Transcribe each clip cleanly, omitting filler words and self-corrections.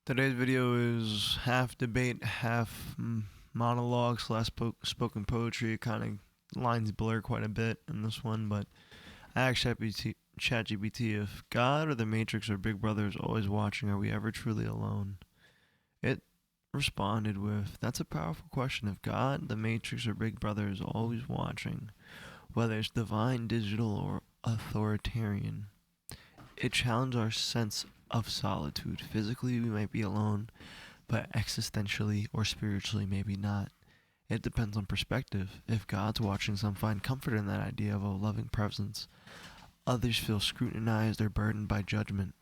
Today's video is half debate, half monologue slash spoken poetry. It kind of lines blur quite a bit in this one, but I asked ChatGPT if God or the Matrix or Big Brother is always watching, are we ever truly alone? It responded with, that's a powerful question. If God, the Matrix, or Big Brother is always watching, whether it's divine, digital, or authoritarian, it challenged our sense of solitude. Physically, we might be alone, but existentially or spiritually, maybe not. It depends on perspective. If God's watching, some find comfort in that idea of a loving presence. Others feel scrutinized or burdened by judgment.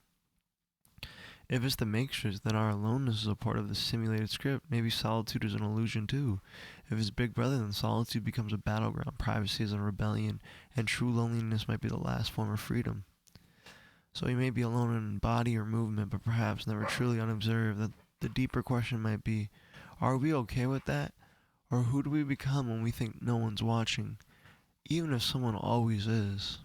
If it's the Matrix, then our aloneness is a part of the simulated script. Maybe solitude is an illusion too. If it's Big Brother, then solitude becomes a battleground. Privacy is a rebellion, and true loneliness might be the last form of freedom. So you may be alone in body or movement, but perhaps never truly unobserved. The deeper question might be, are we okay with that? Or who do we become when we think no one's watching, even if someone always is?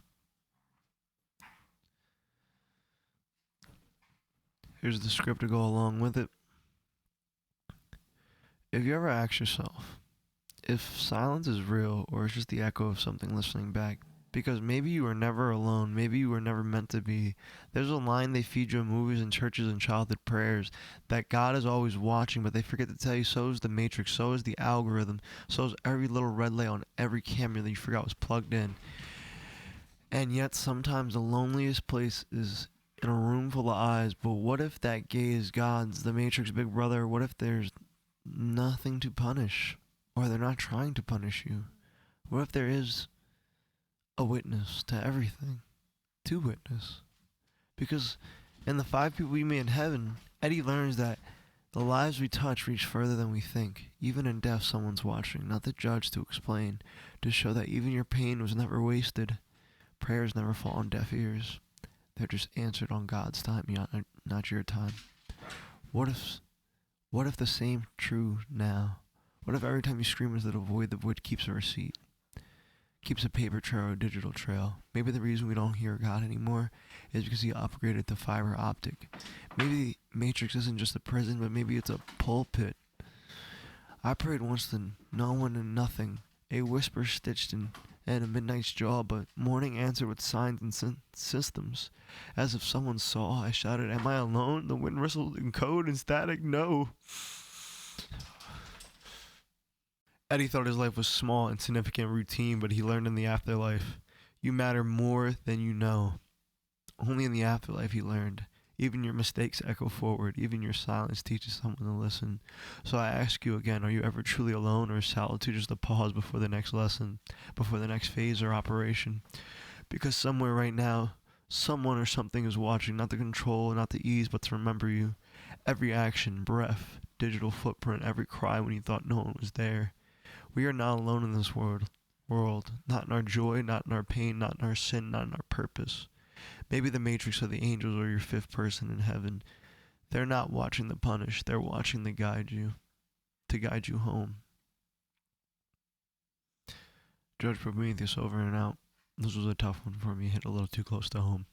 Here's the script to go along with it. If you ever ask yourself if silence is real or it's just the echo of something listening back, because maybe you were never alone, maybe you were never meant to be. There's a line they feed you in movies and churches and childhood prayers that God is always watching, but they forget to tell you so is the Matrix, so is the algorithm, so is every little red light on every camera that you forgot was plugged in. And yet sometimes the loneliest place is in a room full of eyes, but what if that gaze God's, the Matrix, Big Brother? What if there's nothing to punish? Or they're not trying to punish you? What if there is a witness to everything? To witness? Because in the five people we meet in heaven, Eddie learns that the lives we touch reach further than we think. Even in death, someone's watching, not the judge to explain, to show that even your pain was never wasted. Prayers never fall on deaf ears. They're just answered on God's time, not your time. What if the same true now? What if every time you scream into the void keeps a receipt? Keeps a paper trail or a digital trail? Maybe the reason we don't hear God anymore is because he upgraded to fiber optic. Maybe the Matrix isn't just a prison, but maybe it's a pulpit. I prayed once to no one and nothing, a whisper stitched in and a midnight's jaw, but morning answered with signs and systems. As if someone saw, I shouted, am I alone? The wind whistled in code and static, no. Eddie thought his life was small, insignificant, routine, but he learned in the afterlife, you matter more than you know. Only in the afterlife he learned. Even your mistakes echo forward. Even your silence teaches someone to listen. So I ask you again, are you ever truly alone, or is solitude just a pause before the next lesson, before the next phase or operation? Because somewhere right now, someone or something is watching, not to control, not to ease, but to remember you. Every action, breath, digital footprint, every cry when you thought no one was there. We are not alone in this world, not in our joy, not in our pain, not in our sin, not in our purpose. Maybe the Matrix or the angels or your fifth person in heaven, they're not watching to punish, they're watching to guide you home. Judge Prometheus over and out. This was a tough one for me, hit a little too close to home.